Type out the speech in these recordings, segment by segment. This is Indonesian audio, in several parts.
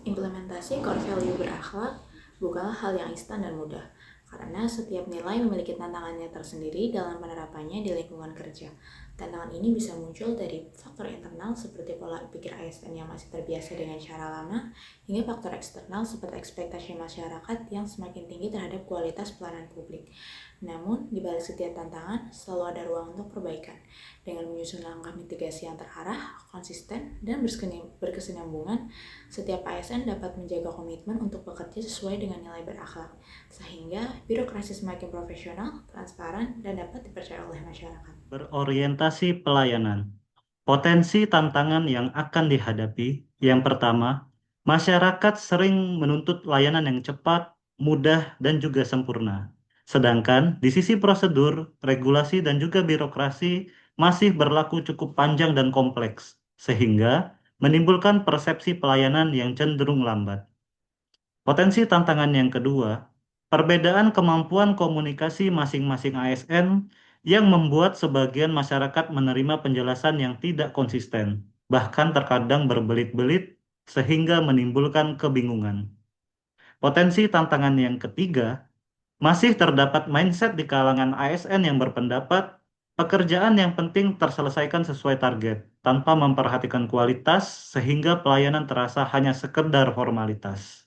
Implementasi core value berakhlak bukanlah hal yang instan dan mudah, karena setiap nilai memiliki tantangannya tersendiri dalam penerapannya di lingkungan kerja. Tantangan ini bisa muncul dari faktor internal seperti pola pikir ASN yang masih terbiasa dengan cara lama, hingga faktor eksternal seperti ekspektasi masyarakat yang semakin tinggi terhadap kualitas pelayanan publik. Namun, di balik setiap tantangan, selalu ada ruang untuk perbaikan. Dengan menyusun langkah mitigasi yang terarah, konsisten, dan berkesinambungan, setiap ASN dapat menjaga komitmen untuk bekerja sesuai dengan nilai berakhlak, sehingga birokrasi semakin profesional, transparan, dan dapat dipercaya oleh masyarakat. Berorientasi pelayanan. Potensi tantangan yang akan dihadapi. Yang pertama, masyarakat sering menuntut layanan yang cepat, mudah, dan juga sempurna. Sedangkan di sisi prosedur, regulasi, dan juga birokrasi masih berlaku cukup panjang dan kompleks, sehingga menimbulkan persepsi pelayanan yang cenderung lambat. Potensi tantangan yang kedua, perbedaan kemampuan komunikasi masing-masing ASN yang membuat sebagian masyarakat menerima penjelasan yang tidak konsisten, bahkan terkadang berbelit-belit sehingga menimbulkan kebingungan. Potensi tantangan yang ketiga, masih terdapat mindset di kalangan ASN yang berpendapat pekerjaan yang penting terselesaikan sesuai target, tanpa memperhatikan kualitas sehingga pelayanan terasa hanya sekedar formalitas.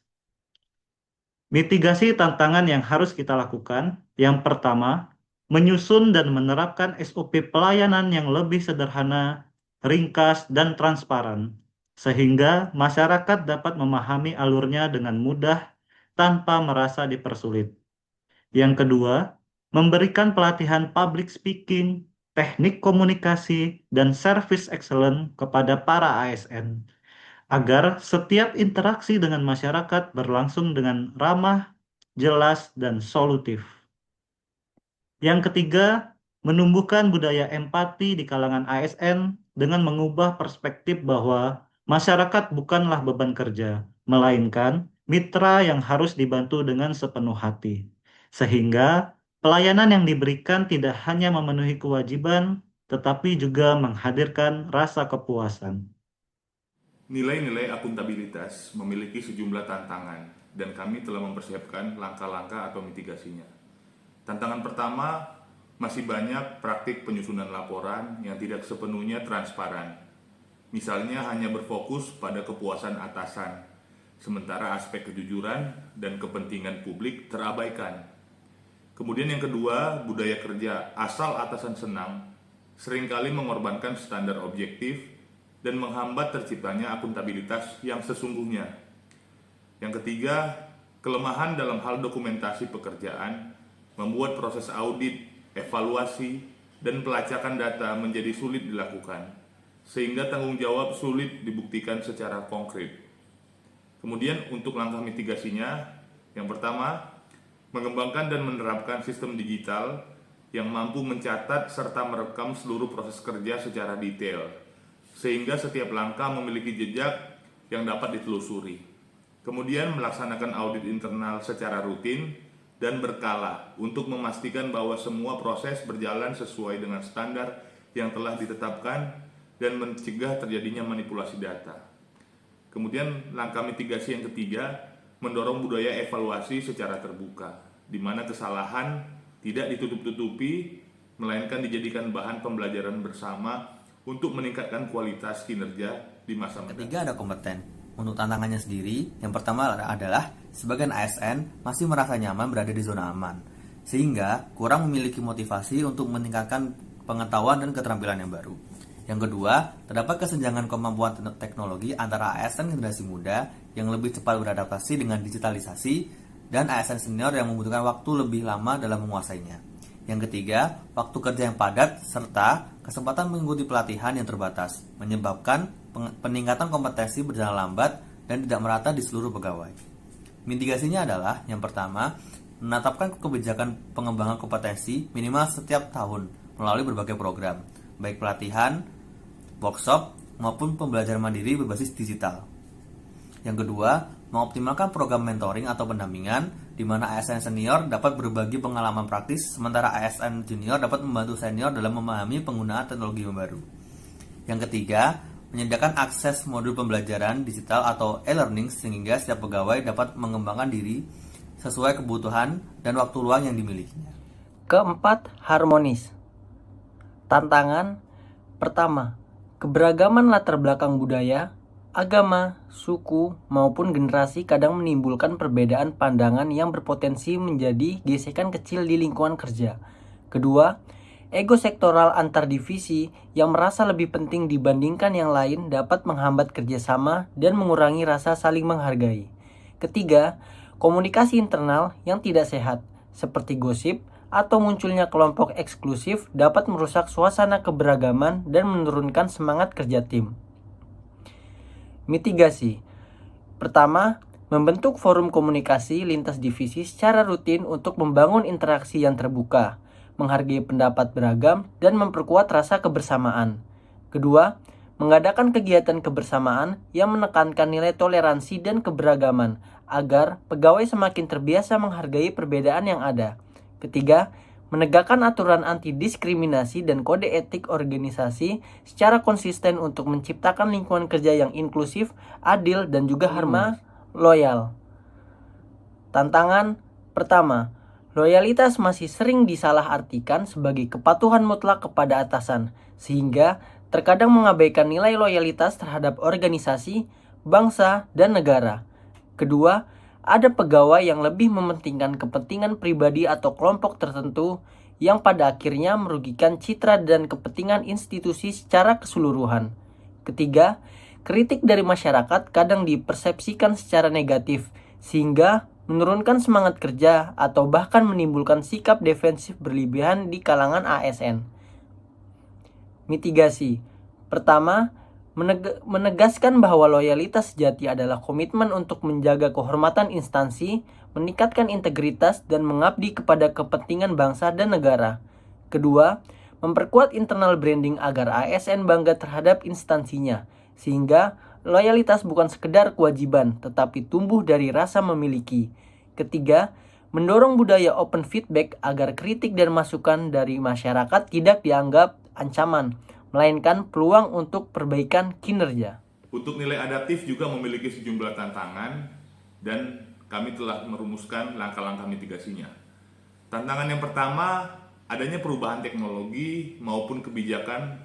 Mitigasi tantangan yang harus kita lakukan, yang pertama, menyusun dan menerapkan SOP pelayanan yang lebih sederhana, ringkas, dan transparan, sehingga masyarakat dapat memahami alurnya dengan mudah tanpa merasa dipersulit. Yang kedua, memberikan pelatihan public speaking, teknik komunikasi, dan service excellence kepada para ASN agar setiap interaksi dengan masyarakat berlangsung dengan ramah, jelas, dan solutif. Yang ketiga, menumbuhkan budaya empati di kalangan ASN dengan mengubah perspektif bahwa masyarakat bukanlah beban kerja, melainkan mitra yang harus dibantu dengan sepenuh hati. Sehingga pelayanan yang diberikan tidak hanya memenuhi kewajiban, tetapi juga menghadirkan rasa kepuasan. Nilai-nilai akuntabilitas memiliki sejumlah tantangan dan kami telah mempersiapkan langkah-langkah atau mitigasinya. Tantangan pertama, masih banyak praktik penyusunan laporan yang tidak sepenuhnya transparan. Misalnya hanya berfokus pada kepuasan atasan, sementara aspek kejujuran dan kepentingan publik terabaikan. Kemudian yang kedua, budaya kerja asal atasan senang seringkali mengorbankan standar objektif dan menghambat terciptanya akuntabilitas yang sesungguhnya. Yang ketiga, kelemahan dalam hal dokumentasi pekerjaan membuat proses audit, evaluasi, dan pelacakan data menjadi sulit dilakukan, sehingga tanggung jawab sulit dibuktikan secara konkret. Kemudian untuk langkah mitigasinya, yang pertama, mengembangkan dan menerapkan sistem digital yang mampu mencatat serta merekam seluruh proses kerja secara detail, sehingga setiap langkah memiliki jejak yang dapat ditelusuri. Kemudian melaksanakan audit internal secara rutin dan berkala untuk memastikan bahwa semua proses berjalan sesuai dengan standar yang telah ditetapkan dan mencegah terjadinya manipulasi data. Kemudian langkah mitigasi yang ketiga, mendorong budaya evaluasi secara terbuka, di mana kesalahan tidak ditutup-tutupi, melainkan dijadikan bahan pembelajaran bersama untuk meningkatkan kualitas kinerja di masa mendatang. Ketiga, ada kompeten. Untuk tantangannya sendiri, yang pertama adalah sebagian ASN masih merasa nyaman berada di zona aman, sehingga kurang memiliki motivasi untuk meningkatkan pengetahuan dan keterampilan yang baru. Yang kedua, terdapat kesenjangan kemampuan teknologi antara ASN generasi muda yang lebih cepat beradaptasi dengan digitalisasi dan ASN senior yang membutuhkan waktu lebih lama dalam menguasainya. Yang ketiga, waktu kerja yang padat serta kesempatan mengikuti pelatihan yang terbatas menyebabkan peningkatan kompetensi berjalan lambat dan tidak merata di seluruh pegawai. Mitigasinya adalah yang pertama, menetapkan kebijakan pengembangan kompetensi minimal setiap tahun melalui berbagai program, baik pelatihan, workshop, maupun pembelajaran mandiri berbasis digital. Yang kedua, mengoptimalkan program mentoring atau pendampingan di mana ASN senior dapat berbagi pengalaman praktis sementara ASN junior dapat membantu senior dalam memahami penggunaan teknologi yang baru. Yang ketiga, menyediakan akses modul pembelajaran digital atau e-learning sehingga setiap pegawai dapat mengembangkan diri sesuai kebutuhan dan waktu luang yang dimilikinya. Keempat, harmonis. Tantangan pertama, keberagaman latar belakang budaya, agama, suku, maupun generasi kadang menimbulkan perbedaan pandangan yang berpotensi menjadi gesekan kecil di lingkungan kerja. Kedua, ego sektoral antar divisi yang merasa lebih penting dibandingkan yang lain dapat menghambat kerjasama dan mengurangi rasa saling menghargai. Ketiga, komunikasi internal yang tidak sehat, seperti gosip atau munculnya kelompok eksklusif dapat merusak suasana keberagaman dan menurunkan semangat kerja tim. Mitigasi. Pertama, membentuk forum komunikasi lintas divisi secara rutin untuk membangun interaksi yang terbuka, menghargai pendapat beragam, dan memperkuat rasa kebersamaan. Kedua, mengadakan kegiatan kebersamaan yang menekankan nilai toleransi dan keberagaman agar pegawai semakin terbiasa menghargai perbedaan yang ada. Ketiga, menegakkan aturan anti-diskriminasi dan kode etik organisasi secara konsisten untuk menciptakan lingkungan kerja yang inklusif, adil, dan juga loyal. Tantangan pertama, loyalitas masih sering disalahartikan sebagai kepatuhan mutlak kepada atasan, sehingga terkadang mengabaikan nilai loyalitas terhadap organisasi, bangsa, dan negara. Kedua, ada pegawai yang lebih mementingkan kepentingan pribadi atau kelompok tertentu yang pada akhirnya merugikan citra dan kepentingan institusi secara keseluruhan. Ketiga, kritik dari masyarakat kadang dipersepsikan secara negatif, sehingga menurunkan semangat kerja atau bahkan menimbulkan sikap defensif berlebihan di kalangan ASN. Mitigasi. Pertama, menegaskan bahwa loyalitas sejati adalah komitmen untuk menjaga kehormatan instansi, meningkatkan integritas, dan mengabdi kepada kepentingan bangsa dan negara. Kedua, memperkuat internal branding agar ASN bangga terhadap instansinya, sehingga loyalitas bukan sekedar kewajiban, tetapi tumbuh dari rasa memiliki. Ketiga, mendorong budaya open feedback agar kritik dan masukan dari masyarakat tidak dianggap ancaman, melainkan peluang untuk perbaikan kinerja. Untuk nilai adaptif juga memiliki sejumlah tantangan dan kami telah merumuskan langkah-langkah mitigasinya. Tantangan yang pertama, adanya perubahan teknologi maupun kebijakan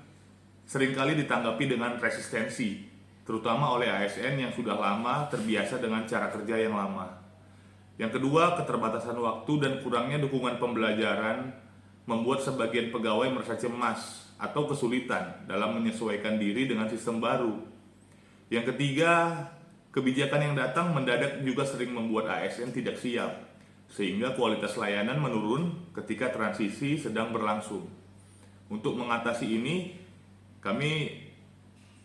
seringkali ditanggapi dengan resistensi, terutama oleh ASN yang sudah lama terbiasa dengan cara kerja yang lama. Yang kedua, keterbatasan waktu dan kurangnya dukungan pembelajaran membuat sebagian pegawai merasa cemas atau kesulitan dalam menyesuaikan diri dengan sistem baru. Yang ketiga, kebijakan yang datang mendadak juga sering membuat ASN tidak siap, sehingga kualitas layanan menurun ketika transisi sedang berlangsung. Untuk mengatasi ini, kami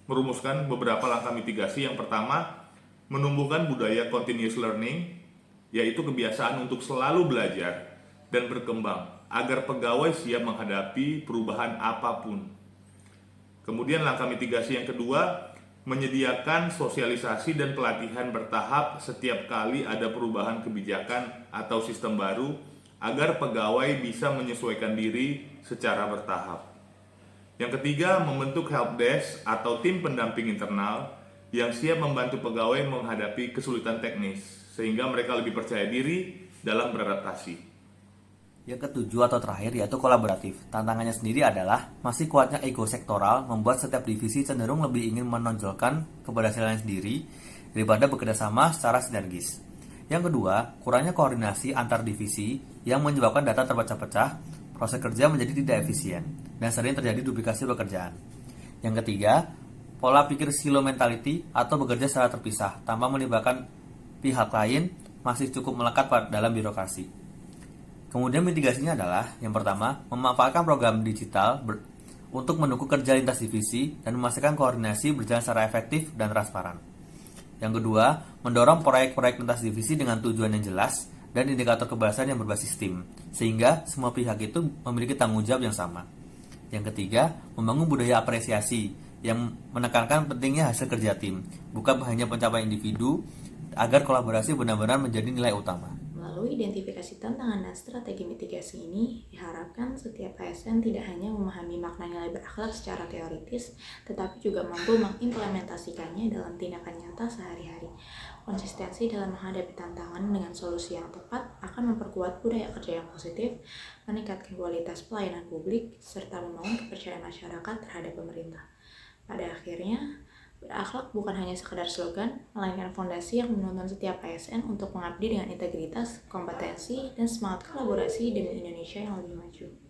merumuskan beberapa langkah mitigasi. Yang pertama, menumbuhkan budaya continuous learning, yaitu kebiasaan untuk selalu belajar dan berkembang agar pegawai siap menghadapi perubahan apapun. Kemudian langkah mitigasi yang kedua, menyediakan sosialisasi dan pelatihan bertahap setiap kali ada perubahan kebijakan atau sistem baru agar pegawai bisa menyesuaikan diri secara bertahap. Yang ketiga, membentuk helpdesk atau tim pendamping internal yang siap membantu pegawai menghadapi kesulitan teknis sehingga mereka lebih percaya diri dalam beradaptasi. Yang ketujuh atau terakhir yaitu kolaboratif. Tantangannya sendiri adalah masih kuatnya ego sektoral membuat setiap divisi cenderung lebih ingin menonjolkan keberhasilannya sendiri daripada bekerjasama secara sinergis. Yang kedua, kurangnya koordinasi antar divisi yang menyebabkan data terpecah-pecah, proses kerja menjadi tidak efisien, dan sering terjadi duplikasi pekerjaan. Yang ketiga, pola pikir silo mentality atau bekerja secara terpisah tanpa melibatkan pihak lain masih cukup melekat dalam birokrasi. Kemudian mitigasinya adalah, yang pertama, memanfaatkan program digital untuk mendukung kerja lintas divisi dan memastikan koordinasi berjalan secara efektif dan transparan. Yang kedua, mendorong proyek-proyek lintas divisi dengan tujuan yang jelas dan indikator keberhasilan yang berbasis tim, sehingga semua pihak itu memiliki tanggung jawab yang sama. Yang ketiga, membangun budaya apresiasi yang menekankan pentingnya hasil kerja tim, bukan hanya pencapaian individu, agar kolaborasi benar-benar menjadi nilai utama. Melalui identifikasi tantangan dan strategi mitigasi ini, diharapkan setiap ASN tidak hanya memahami makna nilai berakhlak secara teoritis, tetapi juga mampu mengimplementasikannya dalam tindakan nyata sehari-hari. Konsistensi dalam menghadapi tantangan dengan solusi yang tepat akan memperkuat budaya kerja yang positif, meningkatkan kualitas pelayanan publik, serta membangun kepercayaan masyarakat terhadap pemerintah. Pada akhirnya, berakhlak bukan hanya sekedar slogan, melainkan fondasi yang menuntun setiap ASN untuk mengabdi dengan integritas, kompetensi, dan semangat kolaborasi demi Indonesia yang lebih maju.